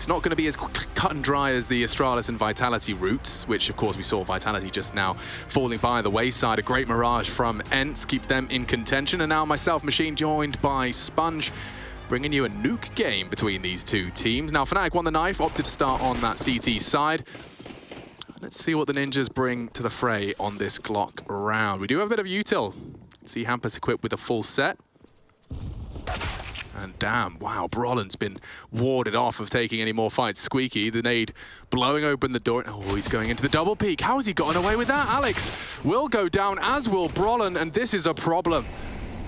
It's not going to be as cut and dry as the Astralis and Vitality routes, which of course we saw Vitality just now falling by the wayside. A great mirage from Ents keeps them in contention. And now myself, Machine, joined by Sponge, bringing you a Nuke game between these two teams. Now Fnatic won the knife, opted to start on that CT side. Let's see what the Ninjas bring to the fray on this Glock round. We do have a bit of util. See Hampus equipped with a full set. And damn, wow, Brollan's been warded off of taking any more fights. Squeaky, the nade blowing open the door. Oh, he's going into the double peak. How has he gotten away with that? Alex will go down, as will Brollan, and this is a problem.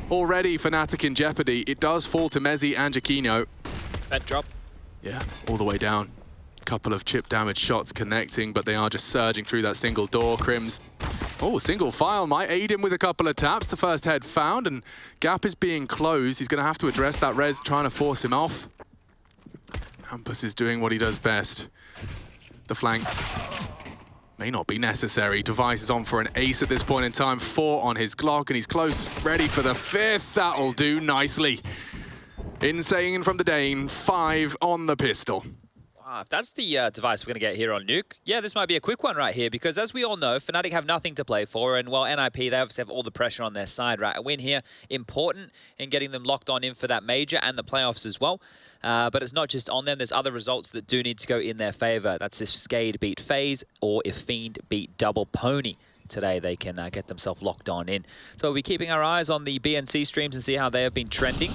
Already Fnatic in jeopardy. It does fall to Mezzi and Giacchino. Vent drop. Yeah, all the way down. Couple of chip damage shots connecting, but they are just surging through that single door. Crims, oh, single file might aid him with a couple of taps. The first head found, and gap is being closed. He's going to have to address that res, trying to force him off. Hampus is doing what he does best. The flank may not be necessary. Device is on for an ace at this point in time. 4 on his Glock, and he's close, ready for the 5th. That'll do nicely. Insane from the Dane, 5 on the pistol. If that's the device we're going to get here on Nuke, yeah, this might be a quick one right here, because as we all know, Fnatic have nothing to play for, and while NIP, they obviously have all the pressure on their side, right? A win here, important in getting them locked on in for that major and the playoffs as well. But it's not just on them, there's other results that do need to go in their favor. That's if Skade beat FaZe, or if Fiend beat Double Pony. Today they can get themselves locked on in. So we'll be keeping our eyes on the BNC streams and see how they have been trending.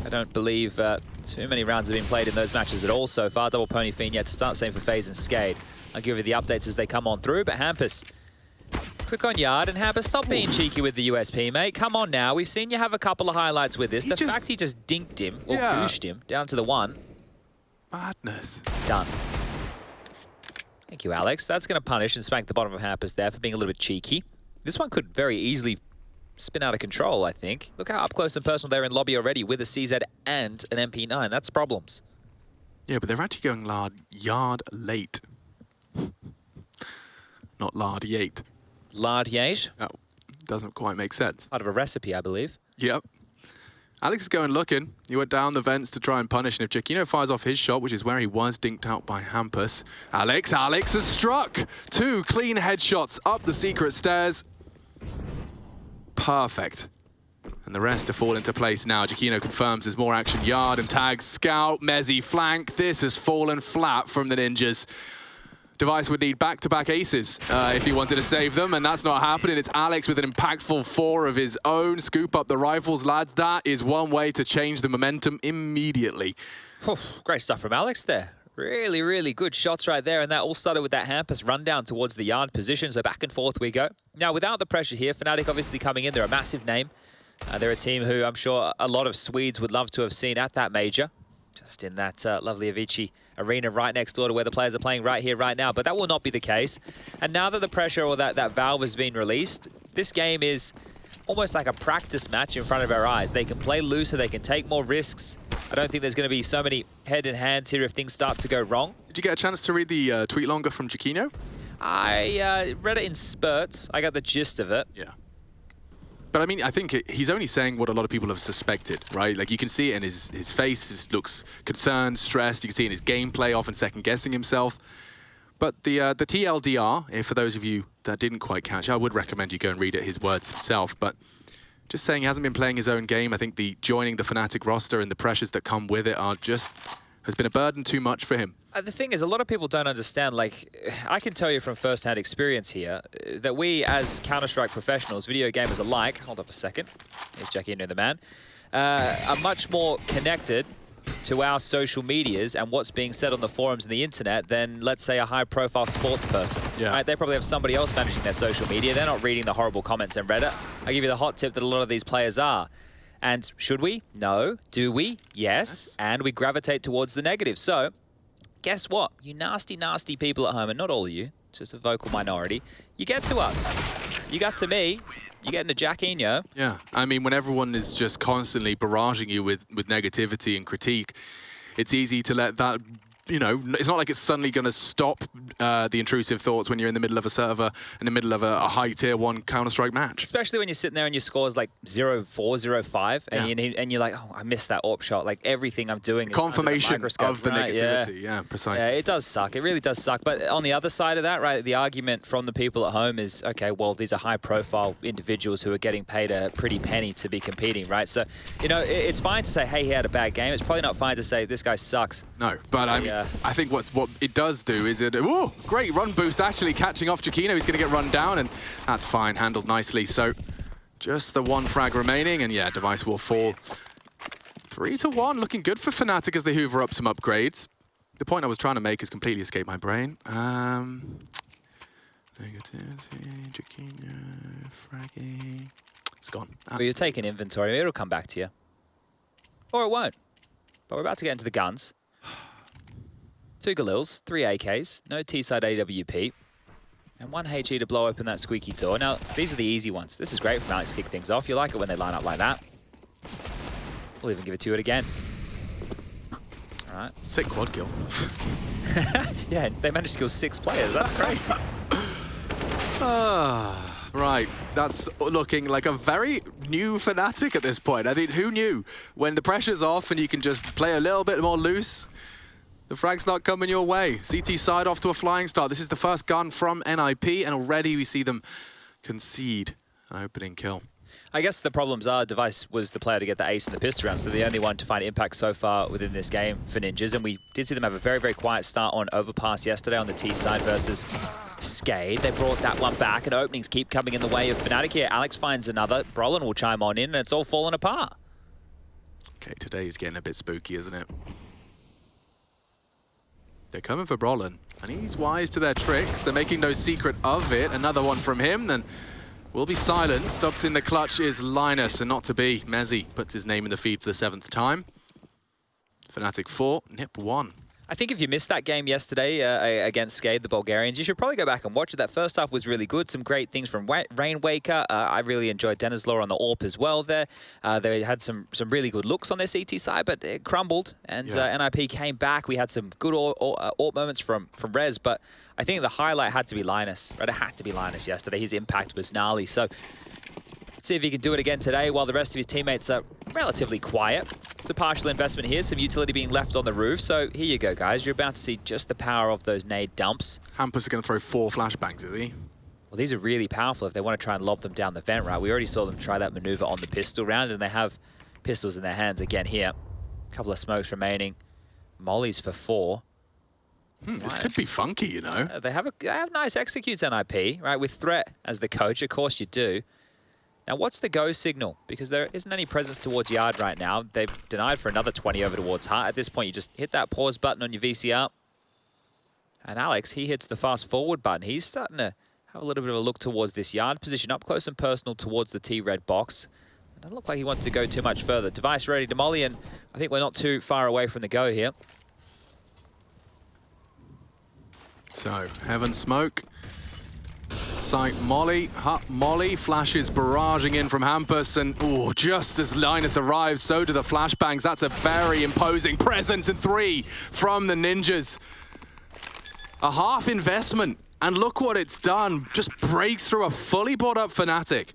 I don't believe too many rounds have been played in those matches at all so far. Double Pony Fiend yet to start, same for FaZe and Skade. I'll give you the updates as they come on through, but Hampus, quick on Yard, and Hampus, stop being cheeky with the USP, mate. Come on now, we've seen you have a couple of highlights with this. The fact he just dinked him, or gooshed him, down to the 1. Madness. Done. Thank you, Alex. That's going to punish and smack the bottom of Hampus there for being a little bit cheeky. This one could very easily spin out of control, I think. Look how up close and personal they're in lobby already with a CZ and an MP9. That's problems. Yeah, but they're actually going yard late. Not lard yate. Lard yate? That doesn't quite make sense. Part of a recipe, I believe. Yep. Alex is going looking. He went down the vents to try and punish, and if Giacchino fires off his shot, which is where he was dinked out by Hampus, Alex has struck! 2 clean headshots up the secret stairs. Perfect. And the rest to fall into place now. Giacchino confirms there's more action. Yard and tags, Scout, Mezzi, flank. This has fallen flat from the Ninjas. Device would need back-to-back aces if he wanted to save them, and that's not happening. It's Alex with an impactful 4 of his own. Scoop up the rifles, lads. That is one way to change the momentum immediately. Great stuff from Alex there. Really, really good shots right there, and that all started with that Hampus rundown towards the yard position, so back and forth we go. Now, without the pressure here, Fnatic obviously coming in. They're a massive name. They're a team who I'm sure a lot of Swedes would love to have seen at that major, just in that lovely Avicii arena right next door to where the players are playing right here, right now. But that will not be the case. And now that the pressure or that valve has been released, this game is almost like a practice match in front of our eyes. They can play looser, they can take more risks. I don't think there's going to be so many head in hands here if things start to go wrong. Did you get a chance to read the tweet longer from Giacchino? I read it in spurts. I got the gist of it. Yeah. But I mean, I think he's only saying what a lot of people have suspected, right? Like, you can see it in his face. He looks concerned, stressed. You can see it in his gameplay, often second-guessing himself. But the TLDR, for those of you that didn't quite catch, I would recommend you go and read it, his words himself. But just saying he hasn't been playing his own game. I think the joining the Fnatic roster and the pressures that come with it are just has been a burden too much for him. The thing is, a lot of people don't understand, like, I can tell you from first-hand experience here, that we as Counter-Strike professionals, video gamers alike, hold up a second, here's Giacchino the man, are much more connected to our social medias and what's being said on the forums and the internet than, let's say, a high-profile sports person. Yeah. Right? They probably have somebody else managing their social media. They're not reading the horrible comments in Reddit. I'll give you the hot tip that a lot of these players are. And should we? No. Do we? Yes. And we gravitate towards the negative. So, guess what? You nasty, nasty people at home, and not all of you, just a vocal minority, you get to us. You got to me. You get into Giacchino. Yeah, I mean, when everyone is just constantly barraging you with negativity and critique, it's easy to let that you know, it's not like it's suddenly going to stop the intrusive thoughts when you're in the middle of a server, in the middle of a high tier 1 Counter-Strike match. Especially when you're sitting there and your score is like 0-4, 0-5, and you're like, oh, I missed that AWP shot. Like everything I'm doing is confirmation of the negativity. Yeah, precisely. Yeah, it does suck. It really does suck. But on the other side of that, right, the argument from the people at home is, okay, well, these are high-profile individuals who are getting paid a pretty penny to be competing, right? So, you know, it's fine to say, hey, he had a bad game. It's probably not fine to say this guy sucks. No, but I mean, I think what it does do is great run boost, actually catching off Chiquino. He's going to get run down, and that's fine, handled nicely. So just the 1 frag remaining, and yeah, Device will fall. 3-1, looking good for Fnatic as they hoover up some upgrades. The point I was trying to make has completely escaped my brain. Negativity, Chiquino, fraggy. It's gone. Well, you're taking inventory. It'll come back to you. Or it won't. But we're about to get into the guns. 2 Galils, 3 AKs, no T-side AWP, and 1 HE to blow open that squeaky door. Now, these are the easy ones. This is great for Alex to kick things off. You like it when they line up like that. We'll even give it to it again. All right. Sick quad kill. Yeah, they managed to kill 6 players. That's crazy. Right, that's looking like a very new Fnatic at this point. I mean, who knew? When the pressure's off and you can just play a little bit more loose, the frag's not coming your way. CT side off to a flying start. This is the first gun from NIP, and already we see them concede an opening kill. I guess the problems are Device was the player to get the ace in the pistol round, so the only one to find impact so far within this game for Ninjas. And we did see them have a very, very quiet start on Overpass yesterday on the T side versus Skade. They brought that one back, and openings keep coming in the way of Fnatic here. Alex finds another. Brolin will chime on in, and it's all falling apart. Okay, today's getting a bit spooky, isn't it? They're coming for Brolin, and he's wise to their tricks. They're making no secret of it. Another one from him, then will be silenced. Stopped in the clutch is Linus, and not to be. Mezzi puts his name in the feed for the 7th time. Fnatic 4, Nip 1. I think if you missed that game yesterday against Skade, the Bulgarians, you should probably go back and watch it. That first half was really good. Some great things from Rainwaker. I really enjoyed Denislaw on the AWP as well there. They had some really good looks on their CT side, but it crumbled. And NIP came back. We had some good AWP moments from Rez, but I think the highlight had to be Linus. Right? It had to be Linus yesterday. His impact was gnarly. So let's see if he can do it again today while the rest of his teammates are relatively quiet. It's a partial investment here, some utility being left on the roof. So here you go, guys. You're about to see just the power of those nade dumps. Hampus is going to throw 4 flashbangs, is he? Well, these are really powerful if they want to try and lob them down the vent route. We already saw them try that maneuver on the pistol round, and they have pistols in their hands again here. A couple of smokes remaining. Mollies for 4. This could be funky, you know. They have nice executes, NIP, right? With Threat as the coach, of course you do. Now, what's the go signal? Because there isn't any presence towards Yard right now. They've denied for another 20 over towards Heart. At this point, you just hit that pause button on your VCR. And Alex, he hits the fast forward button. He's starting to have a little bit of a look towards this Yard position, up close and personal towards the T-red box. It doesn't look like he wants to go too much further. Device ready to molly, and I think we're not too far away from the go here. So, Heaven Smoke. Sight Molly, Molly, flashes barraging in from Hampus, and just as Linus arrives, so do the flashbangs. That's a very imposing presence, and 3 from the Ninjas. A half investment, and look what it's done. Just breaks through a fully bought up Fnatic.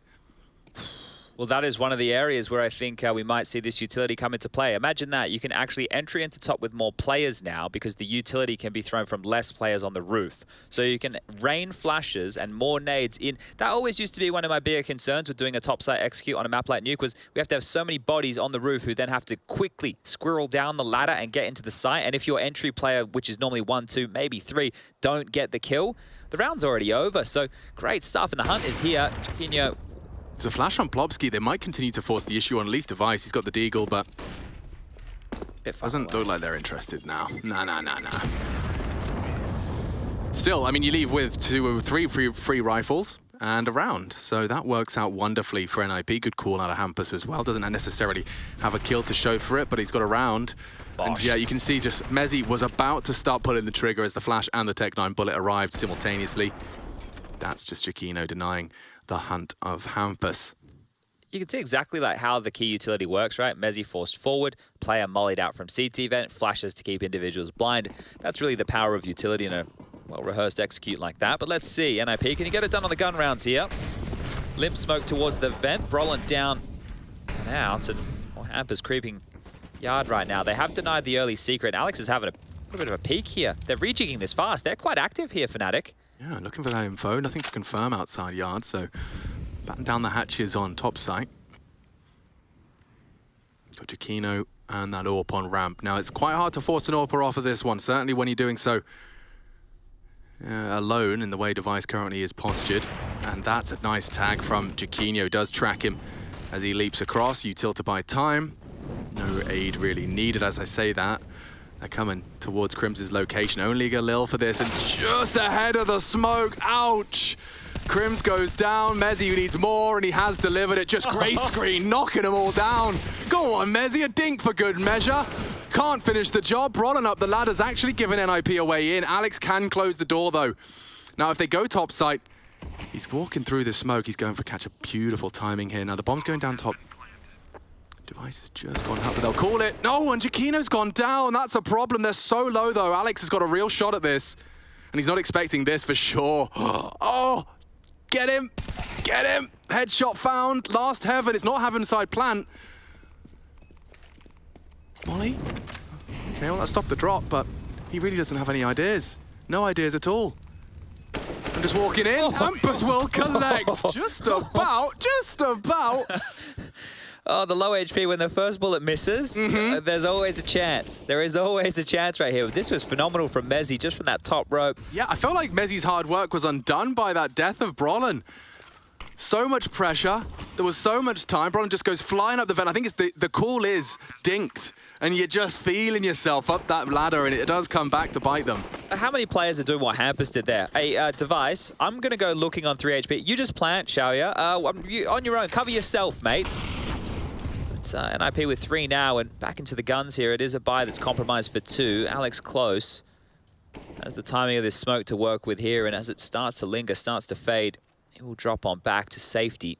Well, that is one of the areas where I think we might see this utility come into play. Imagine that. You can actually entry into top with more players now because the utility can be thrown from less players on the roof. So you can rain flashes and more nades in. That always used to be one of my bigger concerns with doing a top site execute on a map like Nuke was we have to have so many bodies on the roof who then have to quickly squirrel down the ladder and get into the site. And if your entry player, which is normally 1, 2, maybe 3, don't get the kill, the round's already over. So great stuff. And the hunt is here. Chiquino. There's a flash on Plobsky. They might continue to force the issue on at least Device. He's got the deagle, but doesn't look like they're interested now. Nah. Still, I mean, you leave with 2 or 3 free rifles and a round. So that works out wonderfully for NIP. Good call out of Hampus as well. Doesn't necessarily have a kill to show for it, but he's got a round. Bosh. And yeah, you can see just Mezzi was about to start pulling the trigger as the flash and the Tech-9 bullet arrived simultaneously. That's just Chiquino denying the hunt of Hampus. you can see exactly like how the key utility works, right? Mezzy forced forward, player mollied out from CT vent, flashes to keep individuals blind. That's really the power of utility in a well-rehearsed execute like that. But let's see, NIP, can you get it done on the gun rounds here? Limp smoke towards the vent, Brolin down and out, and Hampus creeping yard right now. They have denied the early secret. Alex is having a little bit of a peek here. They're rejigging this fast. They're quite active here, Fnatic. Yeah, looking for that info. Nothing to confirm outside yard, so batten down the hatches on top site. Got Jakino and that AWP on ramp. Now, it's quite hard to force an AWPer off of this one, certainly when you're doing so alone in the way Device currently is postured. And that's a nice tag from Jakino. Does track him as he leaps across. Util to buy time. No aid really needed as I say that. They're coming towards Crim's location. Only Galil for this, and just ahead of the smoke. Ouch! Crims goes down. Mezzy needs more, and he has delivered it. Just gray screen, knocking them all down. Go on, Mezzy, a dink for good measure. Can't finish the job. Brolin up the ladder's actually given NIP a way in. Alex can close the door, though. Now, if they go top site, he's walking through the smoke. He's going for catch. A beautiful timing here. Now, the bomb's going down top. Device has just gone up, but they'll call it. No, and Jakino's gone down. That's a problem. They're so low, though. Alex has got a real shot at this, and he's not expecting this for sure. Oh, get him. Get him. Headshot found. Last heaven. It's not heaven side plant. Molly? Okay, well, that stopped the drop, but he really doesn't have any ideas. No ideas at all. I'm just walking in. Hampus will collect. Just about. Oh, the low HP, when the first bullet misses, there's always a chance. There is always a chance right here. This was phenomenal from Mezzy, just from that top rope. Yeah, I felt like Mezzy's hard work was undone by that death of Brolin. So much pressure. There was so much time. Brolin just goes flying up the vent. I think it's the call is dinked, and you're just feeling yourself up that ladder, and it does come back to bite them. How many players are doing what Hampus did there? Hey, Device, I'm going to go looking on 3 HP. You just plant, shall ya? You on your own. Cover yourself, mate. It's NIP with 3 now, and back into the guns here. It is a buy that's compromised for 2. Alex close. As the timing of this smoke to work with here, and as it starts to linger, starts to fade, it will drop on back to safety.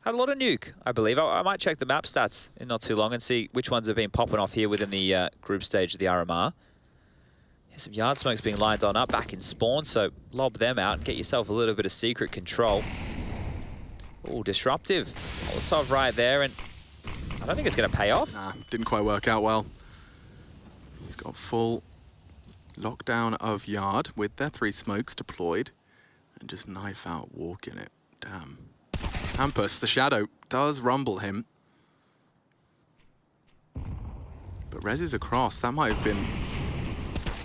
Had a lot of Nuke, I believe. I might check the map stats in not too long and see which ones have been popping off here within the group stage of the RMR. Here's some yard smokes being lined on up back in spawn, so lob them out and get yourself a little bit of secret control. Oh, disruptive. Molotov right there, and I don't think it's going to pay off. Nah, didn't quite work out well. He's got full lockdown of yard with their 3 smokes deployed, and just knife out, walking it. Damn. Hampus, the shadow, does rumble him. But Rez is across. That might have been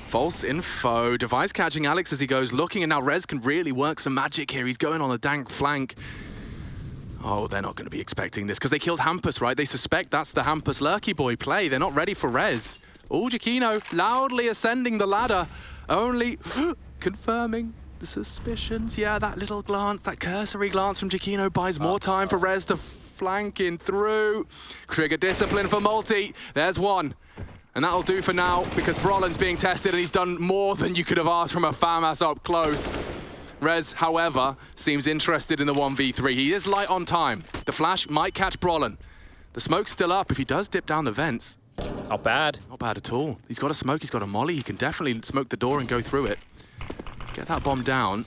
false info. Device catching Alex as he goes looking, and now Rez can really work some magic here. He's going on the dank flank. Oh, they're not going to be expecting this because they killed Hampus, right? They suspect that's the Hampus Lurky Boy play. They're not ready for Rez. Oh, Jakino loudly ascending the ladder, only confirming the suspicions. Yeah, that little glance, that cursory glance from Jakino buys more time for Rez to flank in through. Trigger discipline for Multi. There's one. And that'll do for now because Brolin's being tested and he's done more than you could have asked from a Famas up close. Rez, however, seems interested in the 1v3. He is light on time. The flash might catch Brolin. The smoke's still up. If he does dip down the vents. Not bad. Not bad at all. He's got a smoke, he's got a molly. He can definitely smoke the door and go through it. Get that bomb down.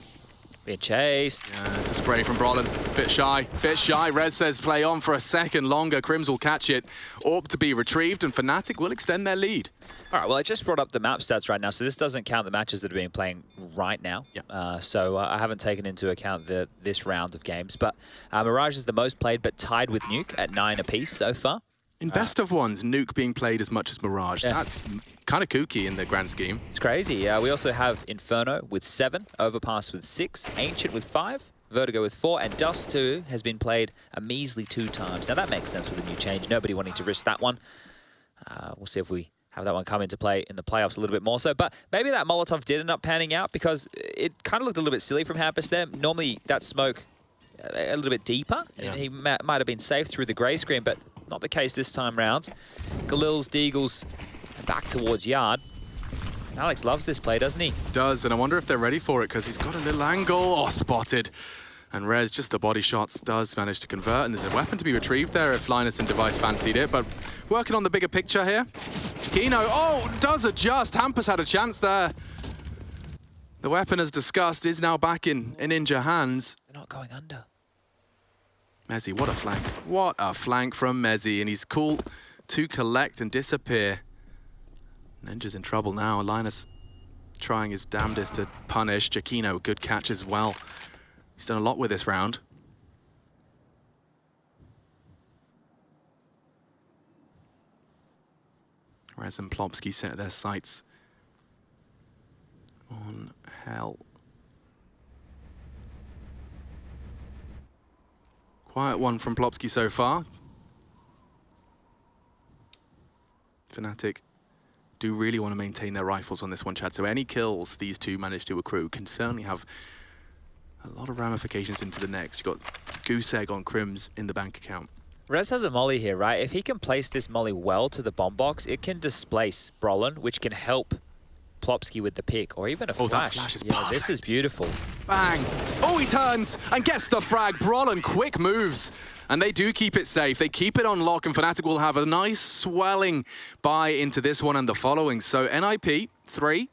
Being chased. Yeah, it's a spray from Brolin. Bit shy. Rez says play on for a second longer. Crims will catch it. AWP to be retrieved, and Fnatic will extend their lead. All right, well, I just brought up the map stats right now, so this doesn't count the matches that are being playing right now. Yeah. So I haven't taken into account this round of games. But Mirage is the most played, but tied with Nuke at 9 apiece so far. In best of ones, Nuke being played as much as Mirage. Yeah. That's kind of kooky in the grand scheme. It's crazy. We also have Inferno with 7, Overpass with 6, Ancient with 5, Vertigo with 4, and Dust 2 has been played a measly 2 times. Now that makes sense with the new change. Nobody wanting to risk that one. We'll see if we have that one come into play in the playoffs a little bit more so. But maybe that Molotov did end up panning out because it kind of looked a little bit silly from Hampus there. Normally that smoke a little bit deeper. Yeah. He might have been safe through the grey screen, but not the case this time round. Galil's Deagles back towards yard. Alex loves this play, doesn't he? Does, and I wonder if they're ready for it because he's got a little angle. Oh, spotted. And Rez, just the body shots, does manage to convert, and there's a weapon to be retrieved there if Linus and Device fancied it, but working on the bigger picture here. Chiquino, oh, does adjust. Hampus had a chance there. The weapon, as discussed, is now back in Ninja hands. They're not going under. Mezzi, what a flank. What a flank from Mezzi, and he's cool to collect and disappear. Ninja's in trouble now. Linus trying his damnedest to punish. Chiquino, good catch as well. He's done a lot with this round. Rez and Plopsky set their sights on Hell. Quiet one from Plopsky so far. Fnatic do really want to maintain their rifles on this one, Chad. So any kills these two manage to accrue can certainly have a lot of ramifications into the next. You've got Goose Egg on Crims in the bank account. Rez has a molly here, right? If he can place this molly well to the bomb box, it can displace Brolin, which can help Plopsky with the pick, or even a flash. Oh, that flash is perfect. This is beautiful. Bang! Oh, he turns and gets the frag. Brolin, quick moves. And they do keep it safe. They keep it on lock, and Fnatic will have a nice swelling buy into this one and the following. So NIP, 3.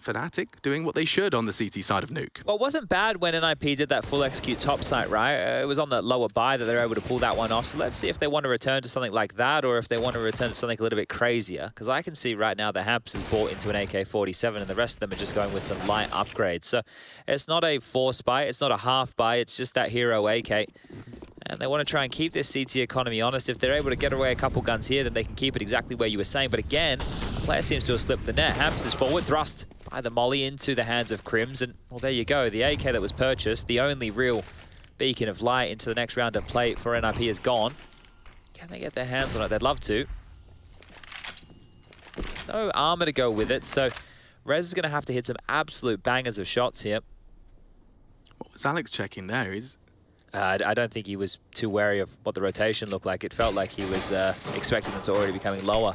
Fnatic doing what they should on the CT side of Nuke. Well, it wasn't bad when NIP did that full execute top site, right? It was on the lower buy that they were able to pull that one off. So let's see if they want to return to something like that, or if they want to return to something a little bit crazier. Because I can see right now that Hampus is bought into an AK-47, and the rest of them are just going with some light upgrades. So it's not a force buy, it's not a half buy, it's just that hero AK. And they want to try and keep this CT economy honest. If they're able to get away a couple guns here, then they can keep it exactly where you were saying. But again, the player seems to have slipped the net. Hampus is forward thrust by the molly into the hands of Crims. And, well, there you go. The AK that was purchased, the only real beacon of light into the next round of play for NIP is gone. Can they get their hands on it? They'd love to. No armor to go with it. So Rez is going to have to hit some absolute bangers of shots here. What was Alex checking there? I don't think he was too wary of what the rotation looked like. It felt like he was expecting them to already be coming lower.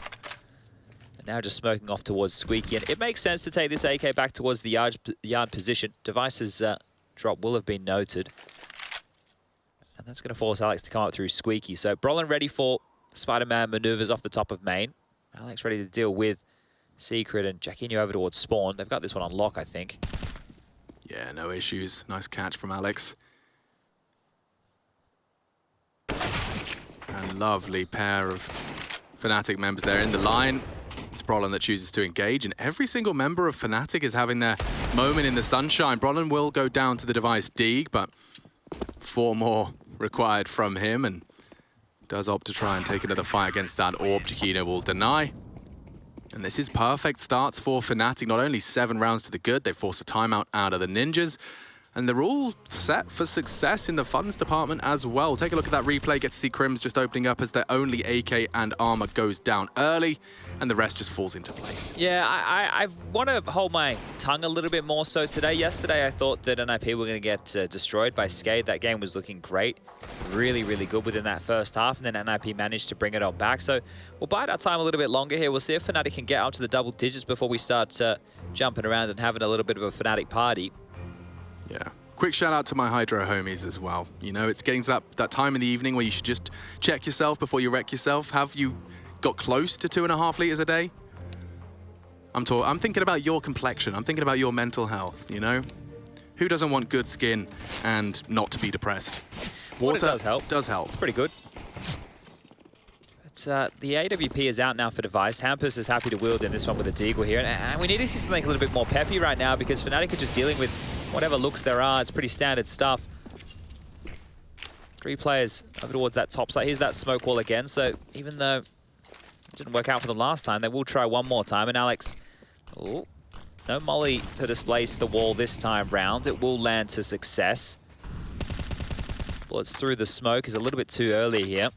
And now just smoking off towards Squeaky. And it makes sense to take this AK back towards the yard position. Device's drop will have been noted. And that's going to force Alex to come up through Squeaky. So Brolin ready for Spider-Man maneuvers off the top of main. Alex ready to deal with Secret and Jackinho over towards Spawn. They've got this one on lock, I think. Yeah, no issues. Nice catch from Alex. A lovely pair of Fnatic members there in the line. It's Brolin that chooses to engage, and every single member of Fnatic is having their moment in the sunshine. Brolin will go down to the Device Deeg, but 4 more required from him, and does opt to try and take another fight against that orb. Chiquino will deny. And this is perfect starts for Fnatic. Not only 7 rounds to the good, they force a timeout out of the Ninjas. And they're all set for success in the funds department as well. Take a look at that replay. Get to see Crims just opening up as their only AK and armor goes down early, and the rest just falls into place. Yeah, I want to hold my tongue a little bit more so today. Yesterday, I thought that NIP were going to get destroyed by Skade. That game was looking great. Really, really good within that first half, and then NIP managed to bring it all back. So we'll bide our time a little bit longer here. We'll see if Fnatic can get up to the double digits before we start jumping around and having a little bit of a Fnatic party. Yeah. Quick shout out to my Hydro homies as well. You know, it's getting to that time in the evening where you should just check yourself before you wreck yourself. Have you got close to 2.5 liters a day? I'm thinking about your complexion. I'm thinking about your mental health, you know? Who doesn't want good skin and not to be depressed? Water does help. Does help. It's pretty good. But the AWP is out now for Device. Hampus is happy to wield in this one with a Deagle here. And we need to see something a little bit more peppy right now, because Fnatic are just dealing with whatever looks there are. It's pretty standard stuff. 3 players over towards that top side. Here's that smoke wall again. So even though it didn't work out for them last time, they will try one more time. And Alex, oh, no molly to displace the wall this time round. It will land to success. Bullets through the smoke is a little bit too early here.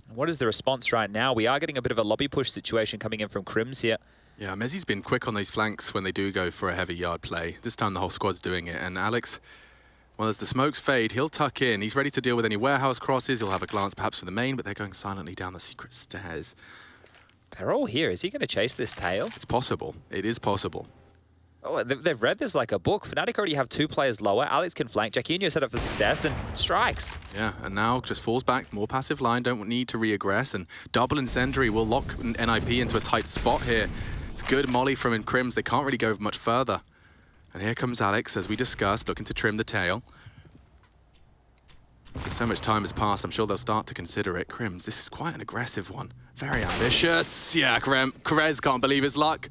And what is the response right now? We are getting a bit of a lobby push situation coming in from Crims here. Yeah, Mezzi's been quick on those flanks when they do go for a heavy yard play. This time the whole squad's doing it, and Alex, well, as the smokes fade, he'll tuck in. He's ready to deal with any warehouse crosses. He'll have a glance perhaps for the main, but they're going silently down the secret stairs. They're all here. Is he going to chase this tail? It's possible. It is possible. Oh, they've read this like a book. Fnatic already have 2 players lower. Alex can flank. Jacquinho set up for success and strikes. Yeah, and now just falls back. More passive line, don't need to re-aggress. And double incendiary will lock NIP into a tight spot here. It's good molly from Crims. They can't really go much further. And here comes Alex, as we discussed, looking to trim the tail. So much time has passed, I'm sure they'll start to consider it. Crims, this is quite an aggressive one. Very ambitious. Yeah, Krez can't believe his luck.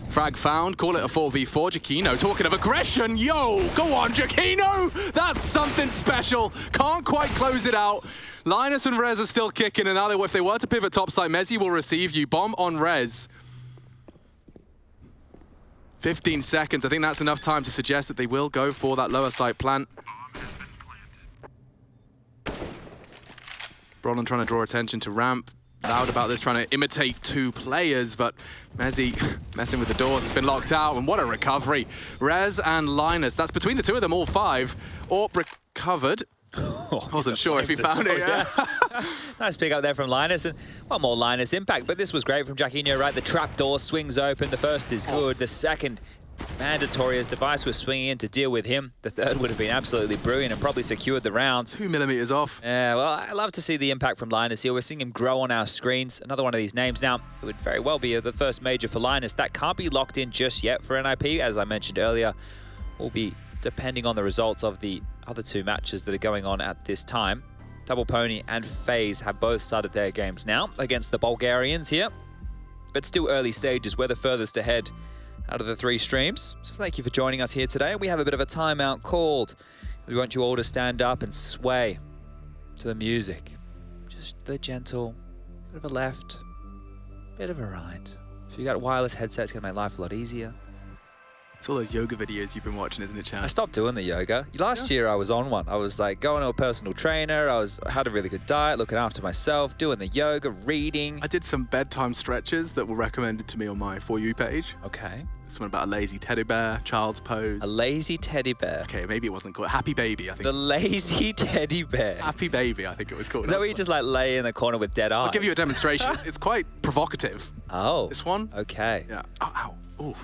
Frag found, call it a 4v4. Jacquinho talking of aggression. Yo, go on, Jacquinho! That's something special. Can't quite close it out. Linus and Rez are still kicking, and now if they were to pivot topside, Mezzi will receive you. Bomb on Rez. 15 seconds. I think that's enough time to suggest that they will go for that lower side plant. Brolin trying to draw attention to ramp. Loud about this, trying to imitate 2 players, but Mezzi messing with the doors. It's been locked out, and what a recovery. Rez and Linus, that's between the 2 of them, all 5. Orp recovered. Wasn't sure if he found it, yeah. Nice pick up there from Linus, and one more Linus impact, but this was great from Jacquinho, right? The trap door swings open. The first is good. The second, mandatory as Device was swinging in to deal with him. The third would have been absolutely brilliant and probably secured the round. 2 millimeters off. Yeah, well, I love to see the impact from Linus here. We're seeing him grow on our screens. Another one of these names now. It would very well be the first major for Linus. That can't be locked in just yet for NIP, as I mentioned earlier. Will be depending on the results of the other 2 matches that are going on at this time. Double Pony and FaZe have both started their games now against the Bulgarians here. But still early stages. We're the furthest ahead out of the 3 streams. So thank you for joining us here today. We have a bit of a timeout called. We want you all to stand up and sway to the music. Just the gentle, bit of a left, bit of a right. If you got wireless headsets, it's gonna make life a lot easier. It's all those yoga videos you've been watching, isn't it, Chad? I stopped doing the yoga. Last year I was on one. I was like going to a personal trainer. I had a really good diet, looking after myself, doing the yoga, reading. I did some bedtime stretches that were recommended to me on my For You page. Okay. This one about a lazy teddy bear, child's pose. A lazy teddy bear. Okay, maybe it wasn't called Happy Baby, I think. The lazy teddy bear. Happy Baby, I think it was called. Is that where you just like lay in the corner with dead eyes? I'll give you a demonstration. It's quite provocative. Oh. This one? Okay. Yeah. Ow, ow. Ooh.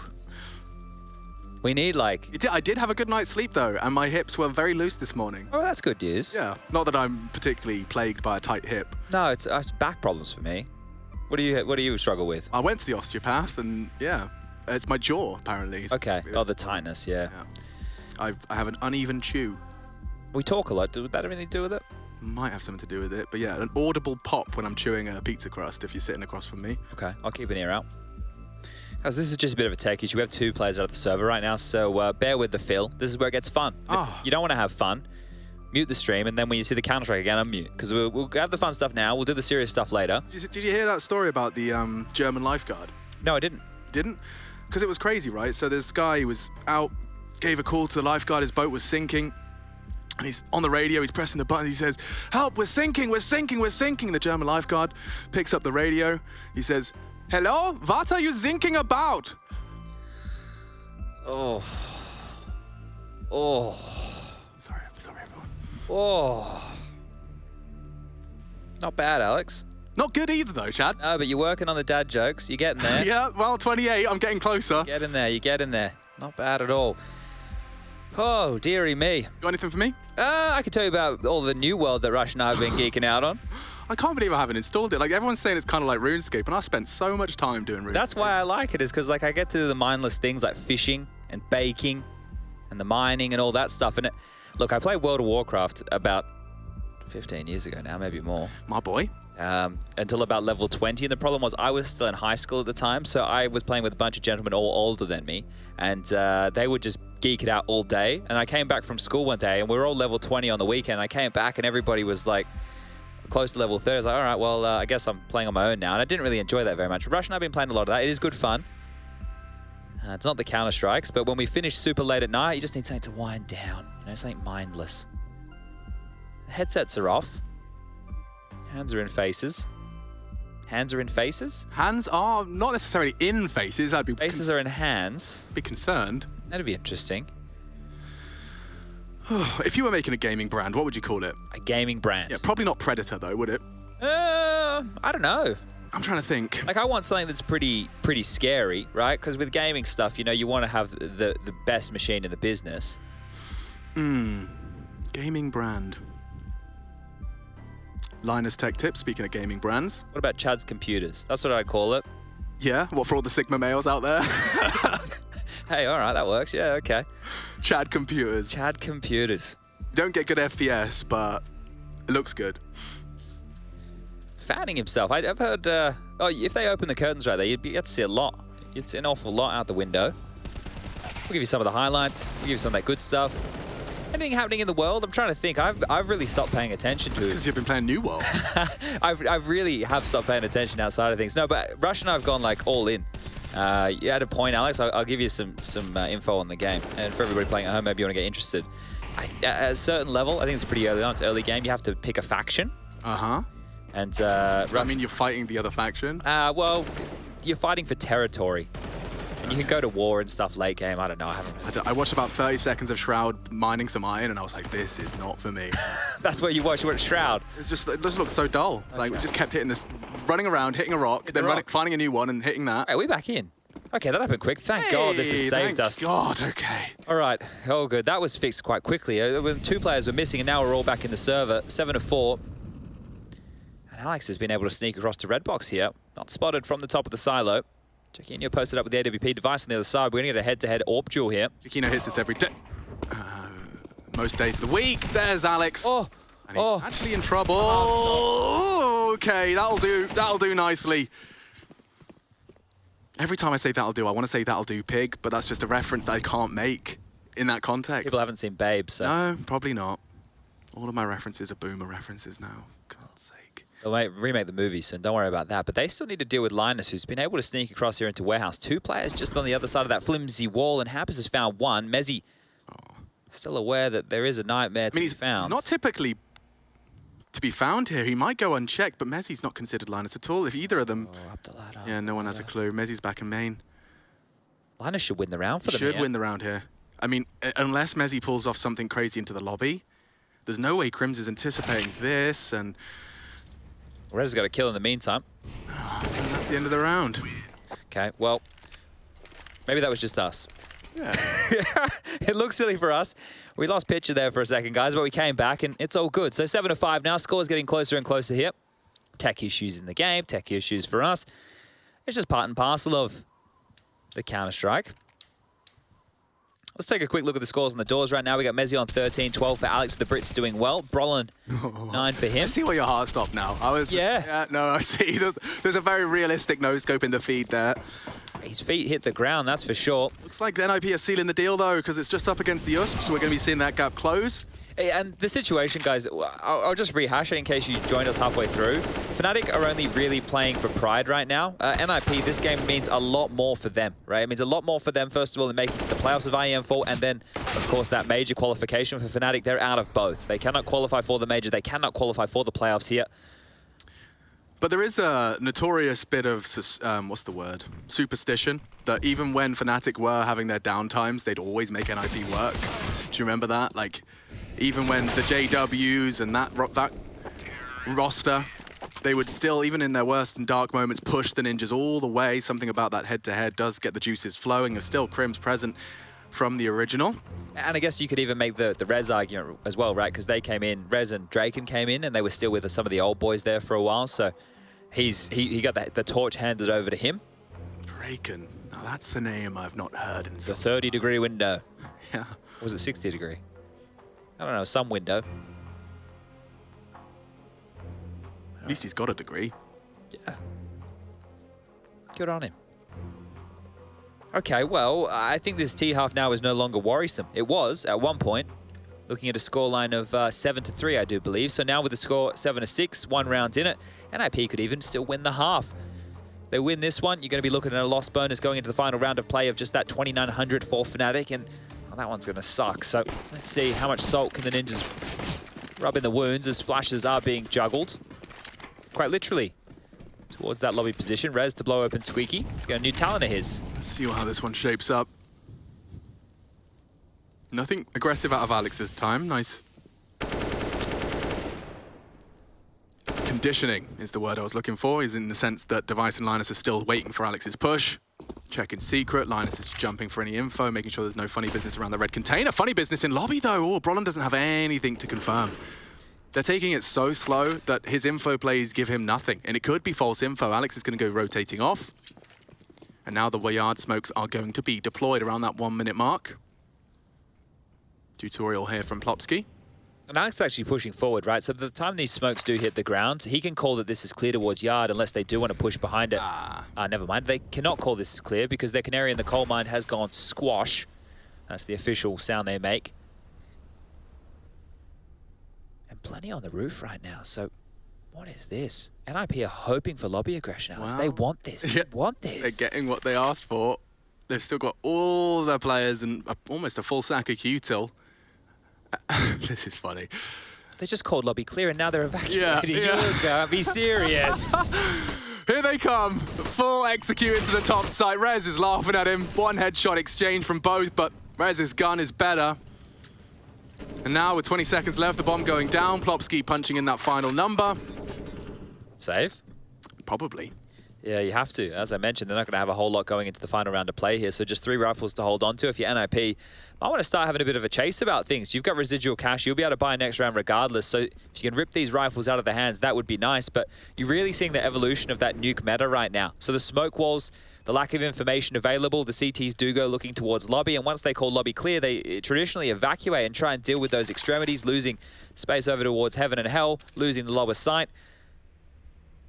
We need like... I did have a good night's sleep though, and my hips were very loose this morning. Oh, that's good news. Yeah, not that I'm particularly plagued by a tight hip. No, it's back problems for me. What do you struggle with? I went to the osteopath, and yeah, it's my jaw apparently. Okay. Oh, the tightness, yeah. I have an uneven chew. We talk a lot. Would that have anything to do with it? Might have something to do with it, but yeah, an audible pop when I'm chewing a pizza crust if you're sitting across from me. Okay, I'll keep an ear out. Guys, this is just a bit of a tech issue. We have 2 players out of the server right now, so bear with the fill. This is where it gets fun. Oh. You don't want to have fun. Mute the stream, and then when you see the Counter-Strike again, unmute. Because we'll have the fun stuff now. We'll do the serious stuff later. Did you hear that story about the German lifeguard? No, I didn't. Didn't? Because it was crazy, right? So this guy was out, gave a call to the lifeguard, his boat was sinking. And he's on the radio, he's pressing the button, he says, "Help, we're sinking, we're sinking, we're sinking." The German lifeguard picks up the radio, he says, "Hello, what are you thinking about?" Oh. Oh. Sorry everyone. Oh. Not bad, Alex. Not good either though, Chad. No, but you're working on the dad jokes. You're getting there. Yeah, well, 28, I'm getting closer. Get in there, you get in there. Not bad at all. Oh, dearie me. Got anything for me? I could tell you about all the new world that Rush and I have been geeking out on. I can't believe I haven't installed it. Like, everyone's saying it's kind of like RuneScape, and I spent so much time doing RuneScape. That's why I like it, is because like I get to do the mindless things like fishing and baking and the mining and all that stuff. And look, I played World of Warcraft about 15 years ago now, maybe more. My boy. Until about level 20. And the problem was I was still in high school at the time, so I was playing with a bunch of gentlemen all older than me. And they would just geek it out all day. And I came back from school one day, and we were all level 20 on the weekend. I came back, and everybody was like close to level 30. I was like, all right, well, I guess I'm playing on my own now. And I didn't really enjoy that very much. Rush and I have been playing a lot of that. It is good fun. It's not the Counter-Strikes, but when we finish super late at night, you just need something to wind down. You know, something mindless. Headsets are off. Hands are in faces. Hands are in faces? Hands are not necessarily in faces. I'd be Faces are in hands. Be concerned. That'd be interesting. If you were making a gaming brand, what would you call it? A gaming brand? Yeah, probably not Predator though, would it? I don't know. I'm trying to think. Like, I want something that's pretty scary, right? Because with gaming stuff, you know, you want to have the best machine in the business. Gaming brand. Linus Tech Tip, speaking of gaming brands. What about Chad's Computers? That's what I'd call it. Yeah, what, for all the Sigma males out there? Hey, all right, that works. Yeah, okay. Chad Computers. Chad Computers. Don't get good FPS, but it looks good. Fanning himself. I've heard, oh, if they open the curtains right there, you'd get to see a lot. You'd see an awful lot out the window. We'll give you some of the highlights. We'll give you some of that good stuff. Anything happening in the world? I'm trying to think. I've really stopped paying attention to it. Because you've been playing New World. I've really have stopped paying attention outside of things. No, but Rush and I have gone like all in. You had a point, Alex. I'll give you some info on the game. And for everybody playing at home, maybe you want to get interested. At a certain level, I think it's pretty early on. It's early game. You have to pick a faction. Uh-huh. And does that mean you're fighting the other faction? Well, you're fighting for territory. And you can go to war and stuff late game. I don't know. I watched about 30 seconds of Shroud mining some iron, and I was like, this is not for me. That's what you watch. You watch Shroud. It just looks so dull. Like, we just kept hitting this, running around, hitting a rock, then finding a new one and hitting that. Hey, we're back in. Okay, that happened quick. Thank God this has saved us. Thank God, okay. All right. Oh, good. That was fixed quite quickly. Two players were missing, and now we're all back in the server. 7-4. And Alex has been able to sneak across to red box here. Not spotted from the top of the silo. Chiquino posted up with the AWP device on the other side. We're going to get a head-to-head AWP duel here. Chiquino hits this every day. Most days of the week. There's Alex. Oh. And he's actually in trouble. Oh, okay, that'll do. That'll do nicely. Every time I say that'll do, I want to say that'll do pig, but that's just a reference that I can't make in that context. People haven't seen Babe, so... No, probably not. All of my references are boomer references now. God's sake. They'll remake the movie soon, don't worry about that. But they still need to deal with Linus, who's been able to sneak across here into Warehouse. Two players just on the other side of that flimsy wall, and Happers has found one. Mezzy still aware that there is a nightmare to be found. He's not typically to be found here. He might go unchecked, but Mezzy's not considered Linus at all. If either of them... Oh, up the ladder. Yeah, no one has a clue. Mezzy's back in main. Linus should win the round for them Should win the round here. I mean, unless Mezzy pulls off something crazy into the lobby, there's no way Crims is anticipating this, and... Rez has got a kill in the meantime. And that's the end of the round. Okay, well, maybe that was just us. Yeah. It looks silly for us. We lost picture there for a second, guys, but we came back, and it's all good. So 7-5 now. Score's getting closer and closer here. Tech issues in the game, tech issues for us. It's just part and parcel of the Counter-Strike. Let's take a quick look at the scores on the doors right now. We got Mezzy on 13, 12 for Alex. The Brits doing well. Brolin, 9 for him. I see where your heart stopped now. Yeah, no, I see. There's a very realistic no-scope in the feed there. His feet hit the ground, that's for sure. Looks like the NIP are sealing the deal, though, because it's just up against the USP, so we're going to be seeing that gap close. And the situation, guys, I'll just rehash it in case you joined us halfway through. Fnatic are only really playing for pride right now. NIP, this game means a lot more for them, right? It means a lot more for them, first of all, in making the playoffs of IEM Fall, and then, of course, that major qualification for Fnatic. They're out of both. They cannot qualify for the major. They cannot qualify for the playoffs here. But there is a notorious bit of, what's the word? Superstition, that even when Fnatic were having their downtimes, they'd always make NIP work. Do you remember that? Like, even when the JWs and that roster, they would still, even in their worst and dark moments, push the Ninjas all the way. Something about that head-to-head does get the juices flowing. There's still Crims present from the original. And I guess you could even make the Rez argument as well, right? Because they came in, Rez and Draken came in, and they were still with some of the old boys there for a while. So he got the torch handed over to him. Draken. Now that's a name I've not heard in the 30-degree window. Yeah. Or was it 60-degree? I don't know, some window. At least he's got a degree. Yeah. Good on him. Okay, well, I think this T-half now is no longer worrisome. It was at one point, looking at a scoreline of 7-3, I do believe. So now with the score 7-6, 1 round in it, NIP could even still win the half. They win this one, you're going to be looking at a loss bonus going into the final round of play of just that 2,900 for Fnatic, and well, that one's going to suck. So let's see how much salt can the Ninjas rub in the wounds as flashes are being juggled. Quite literally. Towards that lobby position. Rez to blow open Squeaky. He's got a new talent of his. Let's see how this one shapes up. Nothing aggressive out of Alex this time. Nice conditioning is the word I was looking for, is in the sense that Device and Linus are still waiting for Alex's push. Checking secret, Linus is jumping for any info, making sure there's no funny business around the red container. Funny business in lobby though. Oh, Brolin doesn't have anything to confirm. They're taking it so slow that his info plays give him nothing. And it could be false info. Alex is going to go rotating off. And now the yard smokes are going to be deployed around that 1 minute mark. Tutorial here from Plopsky. And Alex is actually pushing forward, right? So by the time these smokes do hit the ground, he can call that this is clear towards yard unless they do want to push behind it. Never mind. They cannot call this clear because their canary in the coal mine has gone squash. That's the official sound they make. And plenty on the roof right now. So what is this? NIP are hoping for lobby aggression, Alex. They want this. They want this. They're getting what they asked for. They've still got all their players and almost a full sack of Q-Till. This is funny. They just called lobby clear and now they're evacuating. You can't be serious. Here they come. Full execute into the top site. Rez is laughing at him. One headshot exchange from both, but Rez's gun is better. And now with 20 seconds left, the bomb going down. Plopsky punching in that final number. Save? Probably. Yeah, you have to. As I mentioned, they're not going to have a whole lot going into the final round of play here, so just 3 rifles to hold on to. If you're NIP, I want to start having a bit of a chase about things. You've got residual cash. You'll be able to buy next round regardless, so if you can rip these rifles out of the hands, that would be nice, but you're really seeing the evolution of that nuke meta right now. So the smoke walls, the lack of information available, the CTs do go looking towards lobby, and once they call lobby clear, they traditionally evacuate and try and deal with those extremities, losing space over towards heaven and hell, losing the lower site.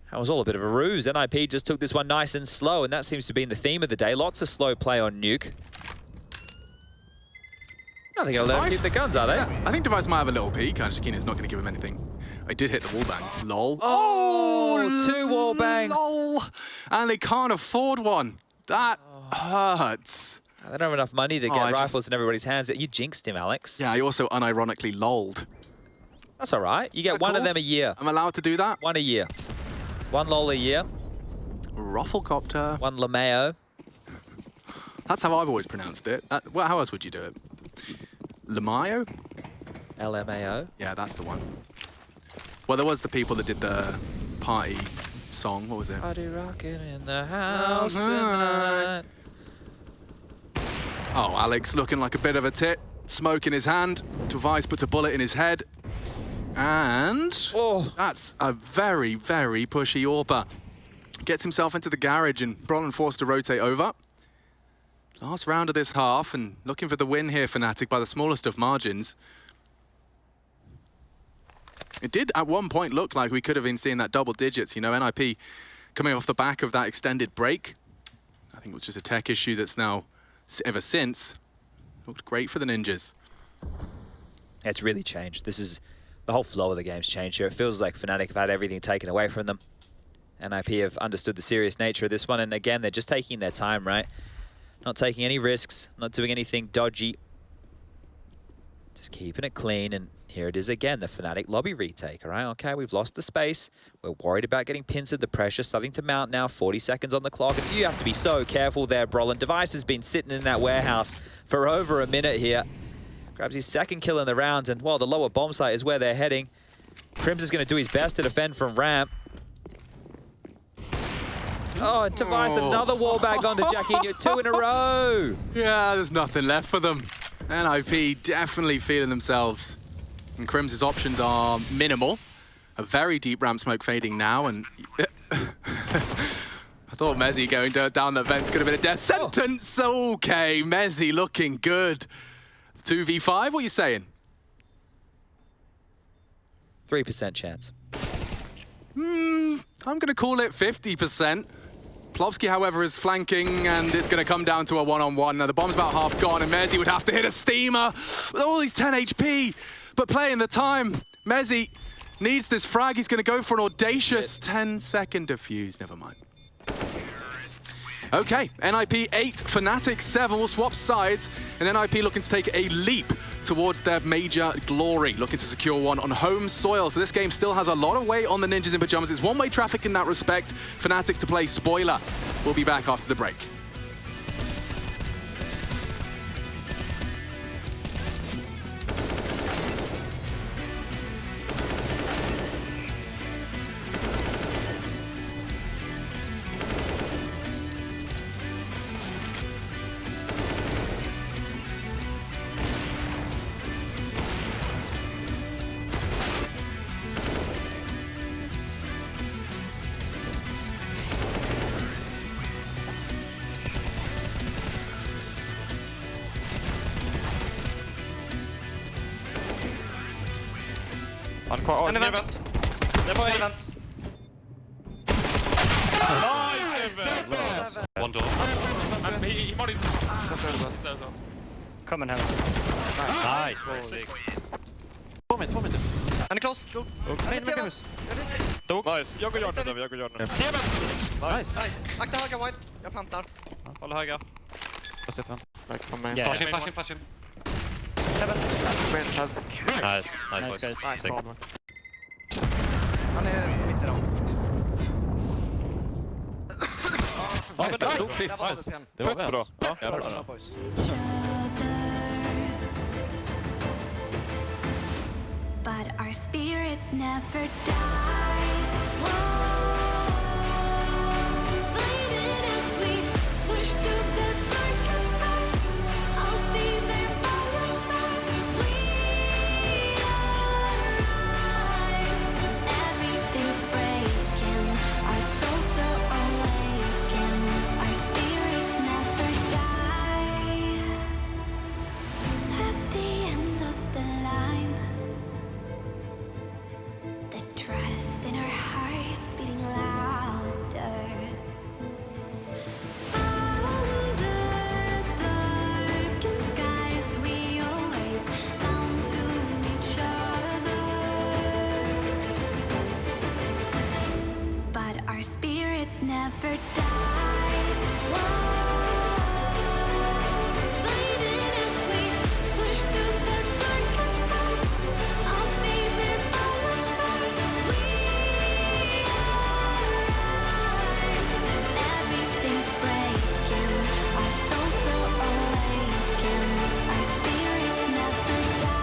That was all a bit of a ruse. NIP just took this one nice and slow, and that seems to be the theme of the day. Lots of slow play on Nuke. I think I'll let him keep the guns, are they? I think Device might have a little peek. Argentin's not going to give him anything. I did hit the wallbang. Lol. Oh, 2 wallbangs. Lol. And they can't afford one. That hurts. They don't have enough money to get rifles in everybody's hands. You jinxed him, Alex. Yeah, I also unironically lolled. That's all right. You get one of them a year. I'm allowed to do that? One a year. 1 lol a year. Rufflecopter. 1 LMAO. That's how I've always pronounced it. Well, how else would you do it? LMAO? LMAO? Yeah, that's the one. Well, there was the people that did the party song. What was it? Party rocking in the house tonight. Oh, Alex looking like a bit of a tit. Smoke in his hand. Device puts a bullet in his head. And that's a very, very pushy AWPer. Gets himself into the garage and Brolin forced to rotate over. Last round of this half and looking for the win here, Fnatic, by the smallest of margins. It did at one point look like we could have been seeing that double digits. You know, NIP coming off the back of that extended break. I think it was just a tech issue that's now, ever since, looked great for the Ninjas. It's really changed. The whole flow of the game's changed here. It feels like Fnatic have had everything taken away from them. NIP have understood the serious nature of this one, and again, they're just taking their time, right? Not taking any risks, not doing anything dodgy. Just keeping it clean, and here it is again, the Fnatic lobby retake, all right? Okay, we've lost the space. We're worried about getting pincered. The pressure starting to mount now, 40 seconds on the clock, and you have to be so careful there, Brolin. Device has been sitting in that warehouse for over a minute here. Grabs his 2nd kill in the round, and well, the lower bomb site is where they're heading. Crims is going to do his best to defend from ramp. Oh, and Device, another wallbang onto Jacquinho, 2 in a row. Yeah, there's nothing left for them. NIP definitely feeling themselves. And Crims' options are minimal. A very deep ramp smoke fading now, and I thought Mezzi going down the vents could have been a death sentence. Okay, Mezzi looking good. 2v5, what are you saying? 3% chance. I'm going to call it 50%. Plopsky, however, is flanking, and it's going to come down to a one-on-one. Now, the bomb's about half gone, and Mezzi would have to hit a steamer with all these 10 HP. But playing the time, Mezzi needs this frag. He's going to go for an audacious 10-second defuse. Never mind. Okay, NIP 8, Fnatic 7 will swap sides, and NIP looking to take a leap towards their major glory, looking to secure one on home soil. So this game still has a lot of weight on the Ninjas in Pyjamas. It's one-way traffic in that respect. Fnatic to play spoiler. We'll be back after the break. Han kvar. En event. Det var Event. One door. And he wanted. Come in heaven. Nice. 2 minutes. En är close. Dog. Main hus. Nice. Jag går Jordan nu. Nice. Nice. Akta höga wide. Jag plantar. Håller höga. Fast ett vänt. Flash in. Nice guys. Han är mitt i dem. Nice. Där var det pen. Det var bra. Ja, Bra boys. But our spirits never die. Fighting as we push through the darkest times. I'll be there by your side. We arise when everything's breaking. Our souls will awaken. Our spirits never die. At the end of the line, the trust in our hearts beating louder. Under darkened skies we await, bound to each other. But our spirits never die. Fighting as we push through the darkest times. I'll be there by your side. We arise when everything's breaking. Our souls will awaken. Our spirits never die.